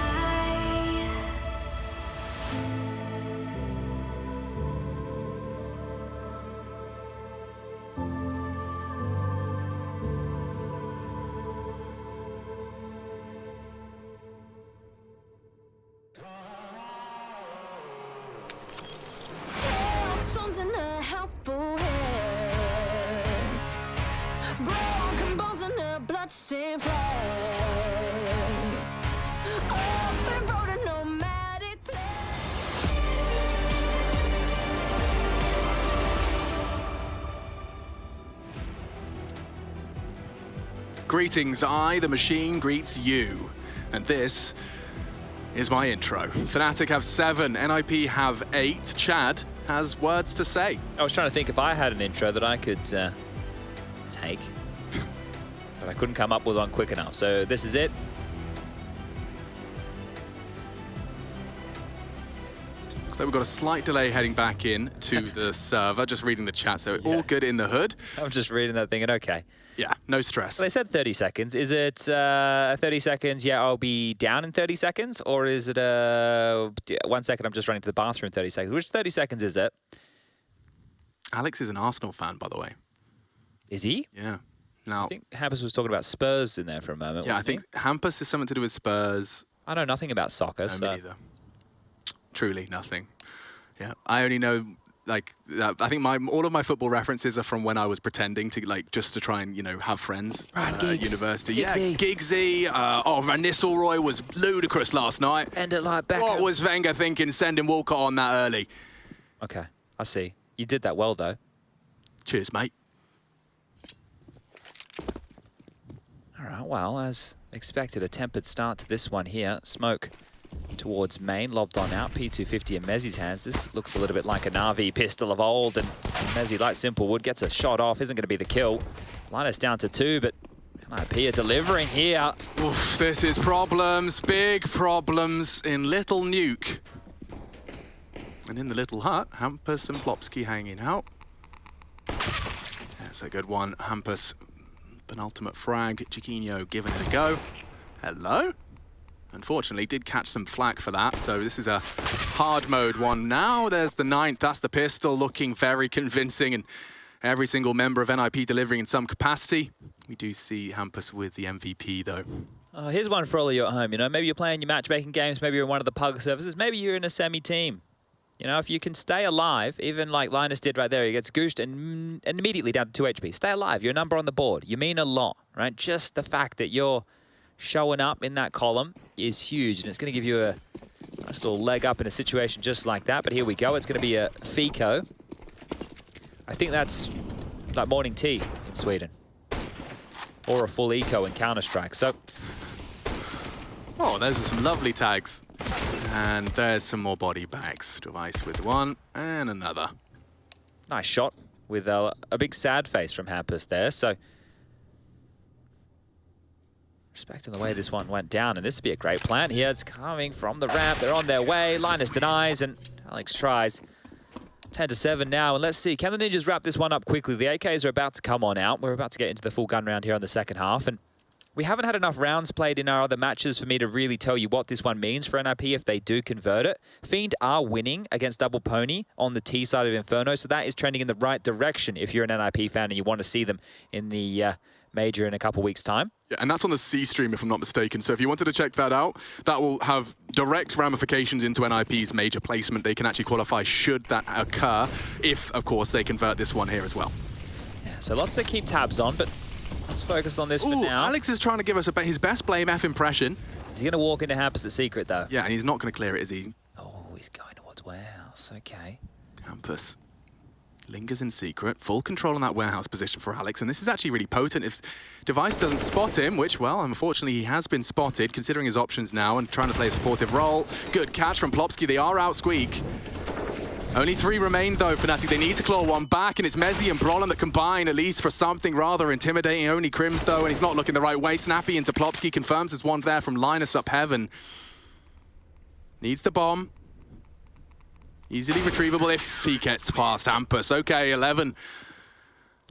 Storms in a helpful hand. Broken bones in a bloodstained flag. Open road, a nomadic Greetings, I, the machine, greets you. And this is my intro. Fnatic have 7, NIP have 8. Chad has words to say. I was trying to think if I had an intro that I could take, but I couldn't come up with one quick enough. So this is it. So we've got a slight delay heading back in to the server, just reading the chat, so all good in the hood. I'm just reading that thing and okay. Yeah, no stress. So they said 30 seconds. Is it 30 seconds, yeah, I'll be down in 30 seconds? Or is it 1 second, I'm just running to the bathroom 30 seconds? Which 30 seconds is it? Alex is an Arsenal fan, by the way. Is he? Yeah. Now, I think Hampus was talking about Spurs in there for a moment. yeah, I wasn't he? think Hampus is something to do with Spurs. I know nothing about soccer, No, so... me neither. Truly nothing. Yeah, I only know, like, I think all of my football references are from when I was pretending to, like, just to try and, you know, have friends at university. Giggsy. Yeah, Giggsy. Van Nistelrooy was ludicrous last night. End it like Beckham. What was Wenger thinking sending Walcott on that early? Okay, I see. You did that well, though. Cheers, mate. All right, well, as expected, a tempered start to this one here. Smoke towards main, lobbed on out. P250 in Mezzy's hands. This looks a little bit like an RV pistol of old, and Mezzy, like Simplewood, gets a shot off. Isn't going to be the kill. Linus down to 2, but NIP are delivering here. Oof, this is problems, big problems in Little Nuke. And in the little hut, Hampus and Plopsky hanging out. That's a good one. Hampus, penultimate frag. Chiquinho giving it a go. Hello? Unfortunately, did catch some flack for that, so this is a hard mode one. Now there's the 9th, that's the pistol, looking very convincing, and every single member of NIP delivering in some capacity. We do see Hampus with the MVP, though. Here's one for all of you at home. You know, maybe you're playing your matchmaking games, maybe you're in one of the pug services, maybe you're in a semi-team. You know, if you can stay alive, even like Linus did right there, he gets goosed and immediately down to 2 HP. Stay alive, you're a number on the board. You mean a lot, right? Just the fact that you're showing up in that column is huge, and it's going to give you a Nice little leg up in a situation just like that, but here we go. It's going to be a Fico. I think that's like morning tea in Sweden. Or a full eco in Counter-Strike. So, Oh, those are some lovely tags. And there's some more body bags. Device with one and another. nice shot with a big sad face from Hampus there. So, respecting the way this one went down, and this would be a great plant here. It's coming from the ramp. They're on their way. Linus denies, and Alex tries. 10-7 now, and let's see. Can the Ninjas wrap this one up quickly? The AKs are about to come on out. We're about to get into the full gun round here on the second half, and we haven't had enough rounds played in our other matches for me to really tell you what this one means for NIP if they do convert it. Fiend are winning against Double Pony on the T side of Inferno, so that is trending in the right direction if you're an NIP fan and you want to see them in the major in a couple weeks' time. Yeah, and that's on the C stream, if I'm not mistaken. So if you wanted to check that out, that will have direct ramifications into NIP's major placement. They can actually qualify should that occur, if, of course, they convert this one here as well. Yeah, so lots to keep tabs on, but let's focus on this for now. Alex is trying to give us his best blame F impression. Is he going to walk into Hampus at secret, though? Yeah, and he's not going to clear it, is he? Oh, he's going towards warehouse. Okay. Hampus lingers in secret. Full control on that warehouse position for Alex, and this is actually really potent. If Device doesn't spot him, which, well, unfortunately he has been spotted, considering his options now and trying to play a supportive role. Good catch from Plopsky. They are out Squeak. Only 3 remain, though, Fnatic. They need to claw one back, and it's Mezzy and Brolin that combine, at least for something rather intimidating. Only Crims, though, and he's not looking the right way. Snappy into Plopsky, confirms there's one there from Linus up heaven. Needs the bomb. Easily retrievable if he gets past Hampus. Okay, 11.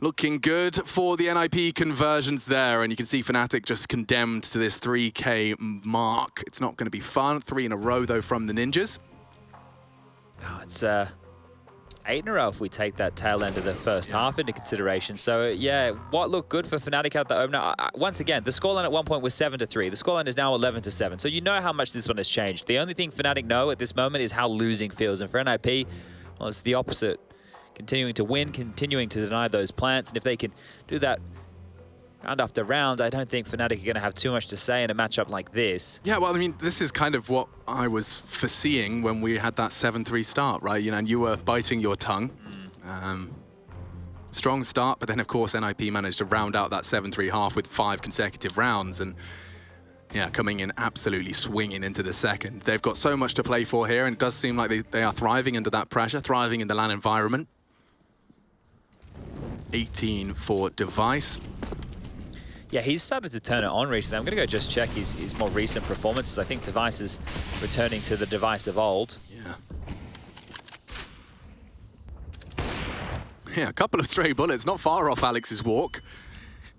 Looking good for the NIP conversions there, and you can see Fnatic just condemned to this 3K mark. It's not going to be fun. 3 in a row, though, from the Ninjas. Oh, it's 8 in a row if we take that tail end of the first half into consideration. So, yeah, what looked good for Fnatic at the opener. Once again, the scoreline at one point was 7-3. The scoreline is now 11-7. So you know how much this one has changed. The only thing Fnatic know at this moment is how losing feels. And for NIP, well, it's the opposite. Continuing to win, continuing to deny those plants. And if they can do that round after round, I don't think Fnatic are going to have too much to say in a matchup like this. Yeah, well, I mean, this is kind of what I was foreseeing when we had that 7-3 start, right? You know, and you were biting your tongue. Strong start, but then, of course, NIP managed to round out that 7-3 half with 5 consecutive rounds. And, yeah, coming in absolutely swinging into the second. They've got so much to play for here, and it does seem like they are thriving under that pressure, thriving in the LAN environment. 18 for Device. Yeah, he's started to turn it on recently. I'm going to go just check his more recent performances. I think Device is returning to the Device of old. Yeah. Yeah, a couple of stray bullets, not far off Alex's walk.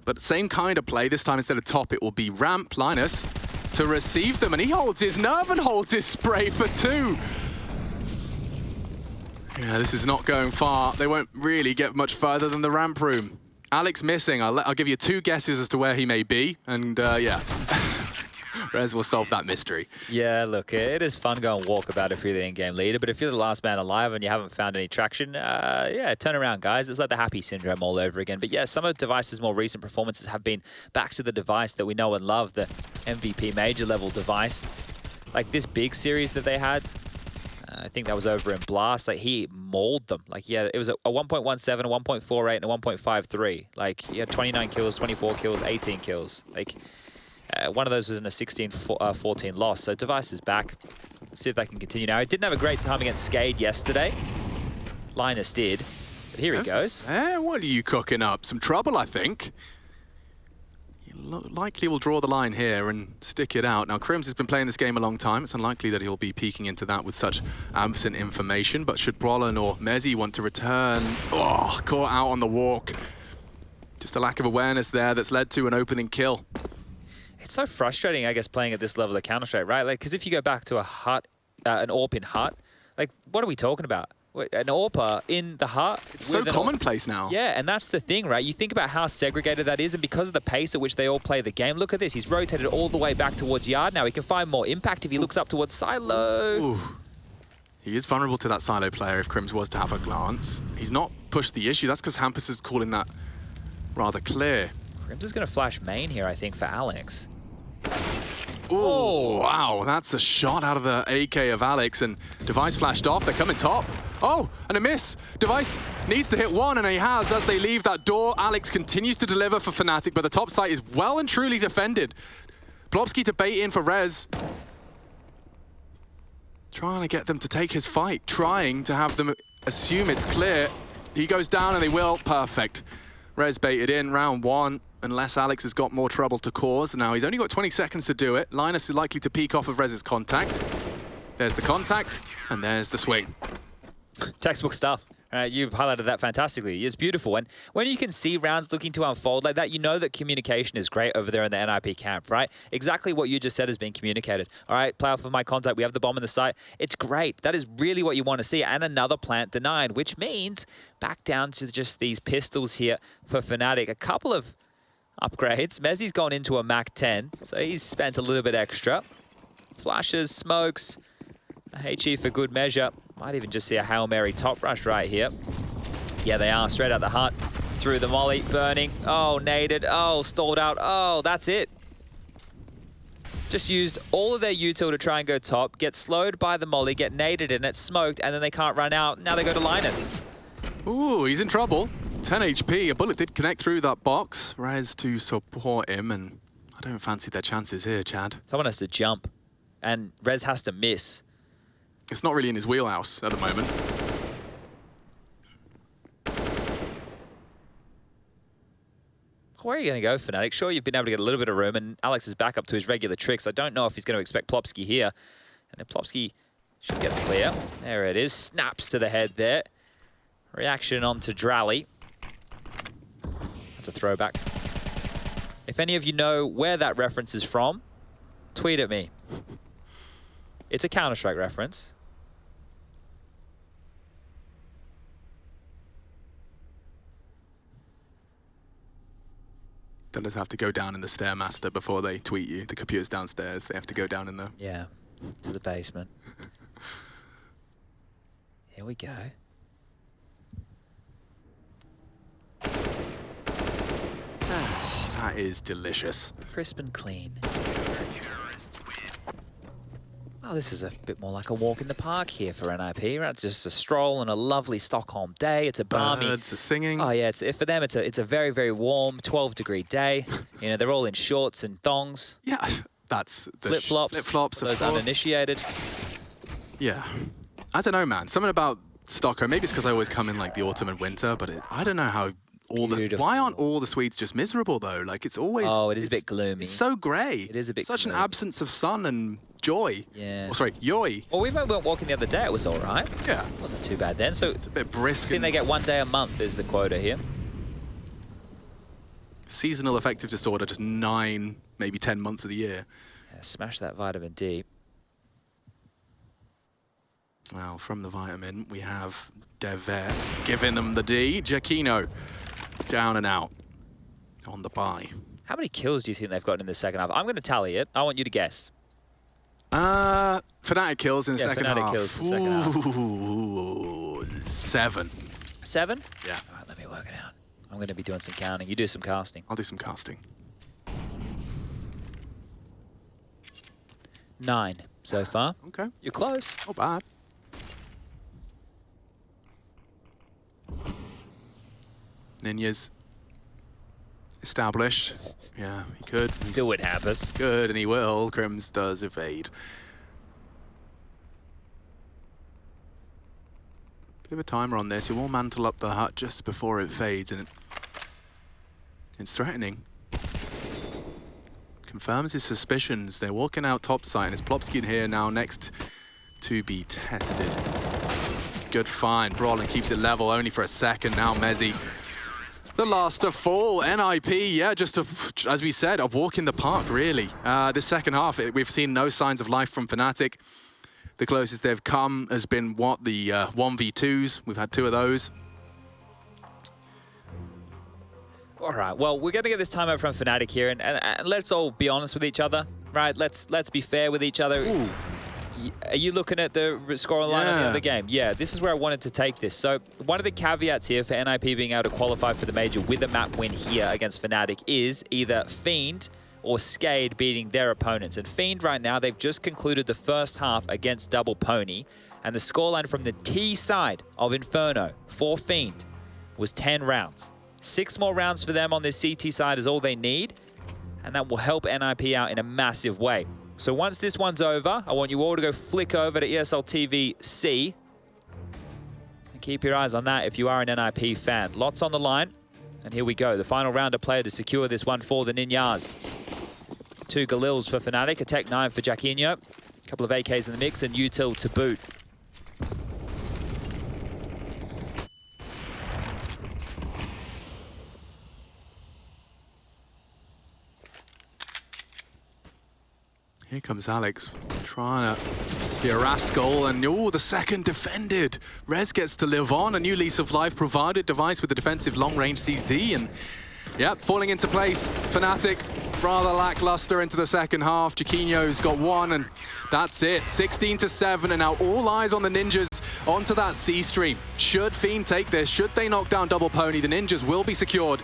But same kind of play. This time, instead of top, it will be ramp. Linus to receive them, and he holds his nerve and holds his spray for 2. Yeah, this is not going far. They won't really get much further than the ramp room. Alex missing. I'll give you 2 guesses as to where he may be, and yeah. Rez will solve that mystery. Yeah, look, it is fun going walkabout if you're the in-game leader, but if you're the last man alive and you haven't found any traction, yeah, turn around, guys. It's like the happy syndrome all over again. But yeah, some of Device's more recent performances have been back to the Device that we know and love, the MVP major level Device. Like this big series that they had, I think that was over in Blast. Like he mauled them. Like yeah, it was a 1.17, a 1.48, and a 1.53. Like he had 29 kills, 24 kills, 18 kills. Like one of those was in a 16-14 loss. So Device is back. Let's see if they can continue now. He didn't have a great time against Skade yesterday. Linus did, but here he goes. What are you cooking up? Some trouble, I think. Likely will draw the line here and stick it out. Now, Crims has been playing this game a long time. It's unlikely that he'll be peeking into that with such absent information. But should Brolin or Mezzy want to return? Oh, caught out on the walk. Just a lack of awareness there that's led to an opening kill. It's so frustrating, I guess, playing at this level of Counter-Strike, right? Like, because if you go back to a hut, an AWP in hut, like, what are we talking about? An AWP in the hut. It's so commonplace now. Yeah, and that's the thing, right? You think about how segregated that is, and because of the pace at which they all play the game, look at this. He's rotated all the way back towards Yard now. He can find more impact if he looks up towards Silo. Ooh. He is vulnerable to that Silo player if Crims was to have a glance. He's not pushed the issue. That's because Hampus is calling that rather clear. Crims is going to flash main here, I think, for Alex. Oh, wow, that's a shot out of the AK of Alex, and Device flashed off. They're coming top. Oh, and a miss. Device needs to hit one, and he has as they leave that door. Alex continues to deliver for Fnatic, but the top site is well and truly defended. Plopsky to bait in for Rez. Trying to get them to take his fight, trying to have them assume it's clear. He goes down, and they will. Perfect. Rez baited in round one. Unless Alex has got more trouble to cause. Now, he's only got 20 seconds to do it. Linus is likely to peek off of Rez's contact. There's the contact, and there's the swing. Textbook stuff. You've highlighted that fantastically. It's beautiful. And when you can see rounds looking to unfold like that, you know that communication is great over there in the NIP camp, right? Exactly what you just said has been communicated. All right, play off of my contact. We have the bomb in the site. It's great. That is really what you want to see. And another plant denied, which means back down to just these pistols here for Fnatic. A couple of upgrades. Mezzi's gone into a Mac 10, so he's spent a little bit extra. Flashes, smokes, a HE for good measure. Might even just see a Hail Mary top rush right here. Yeah, they are. Straight out the hut. Through the molly. Burning. Oh, naded. Oh, stalled out. Oh, that's it. Just used all of their util to try and go top, get slowed by the molly, get naded in it, smoked, and then they can't run out. Now they go to Linus. Ooh, he's in trouble. 10 HP. A bullet did connect through that box. Rez to support him, and I don't fancy their chances here, Chad. Someone has to jump, and Rez has to miss. It's not really in his wheelhouse at the moment. Where are you going to go, Fnatic? Sure, you've been able to get a little bit of room, and Alex is back up to his regular tricks. I don't know if he's going to expect Plopsky here. And if Plopsky should get clear. There it is. Snaps to the head there. Reaction onto Drally. That's a throwback. If any of you know where that reference is from, tweet at me. It's a Counter-Strike reference. They'll just have to go down in the Stairmaster before they tweet you. The computer's downstairs. They have to go down in the... Yeah, to the basement. Here we go. Oh, that is delicious. Crisp and clean. Oh, this is a bit more like a walk in the park here for NIP. Right? It's just a stroll on a lovely Stockholm day. It's a balmy... Birds are singing. Oh yeah, for them it's a very, very warm 12-degree day. You know, they're all in shorts and thongs. Yeah, that's the Flip-flops. Flip-flops, for of those course. uninitiated. Yeah. I don't know, man. Something about Stockholm. Maybe it's because I always come in like the autumn and winter, but I don't know how all the... Beautiful. Why aren't all the Swedes just miserable, though? Like, it's always... Oh, it is a bit gloomy. It's so grey. It is a bit Such gloomy. an absence of sun and joy. Yeah. Oh, sorry, joy. Well, we went walking the other day. It was all right. Yeah. Wasn't too bad then. So It's a bit brisk. I think they get 1 day a month is the quota here. Seasonal affective disorder, just 9, maybe 10 months of the year. Yeah, smash that vitamin D. Well, from the vitamin, we have Devet giving them the D. Giacchino down and out on the bye. How many kills do you think they've gotten in the second half? I'm going to tally it. I want you to guess. Fnatic kills in the second Fnatic half. kills in the second half. Ooh, 7. 7? Yeah. All right, let me work it out. I'm going to be doing some counting. You do some casting. I'll do some casting. 9 so far. Okay. You're close. Not bad. Ninja's established. Yeah, he could. He's Do it, Happus. good, and he will. Crims does evade. Bit of a timer on this. You will mantle up the hut just before it fades, and it's threatening. Confirms his suspicions. They're walking out topside, and it's Plopsky in here now next to be tested. Good find. Brawlin keeps it level only for a second. Now Mezzi, the last to fall. NIP, yeah, just as we said, a walk in the park, really. This second half, we've seen no signs of life from Fnatic. The closest they've come has been, what, the 1v2s. We've had 2 of those. All right, well, we're going to get this timeout from Fnatic here, and let's all be honest with each other, right? Let's be fair with each other. Ooh. Are you looking at the score line of the Yeah. other game? Yeah, this is where I wanted to take this. So one of the caveats here for NIP being able to qualify for the major with a map win here against Fnatic is either Fiend or Skade beating their opponents. And Fiend right now, they've just concluded the first half against Double Pony, and the scoreline from the T side of Inferno for Fiend was 10 rounds. 6 more rounds for them on this CT side is all they need, and that will help NIP out in a massive way. So once this one's over, I want you all to go flick over to ESL TV C and keep your eyes on that if you are an NIP fan. Lots on the line, and here we go. The final round of play to secure this one for the Ninjas. 2 Galils for Fnatic, a Tech 9 for Jaquinho, a couple of AKs in the mix, and Util to boot. Here comes Alex, trying to be a rascal, and the second defended. Rez gets to live on, a new lease of life provided, Device with the defensive long-range CZ, and yep, falling into place. Fnatic, rather lackluster into the second half. Jaquinho's got 1, and that's it. 16-7, and now all eyes on the Ninjas onto that C stream. Should Fiend take this, should they knock down Double Pony, the Ninjas will be secured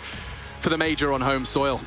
for the major on home soil.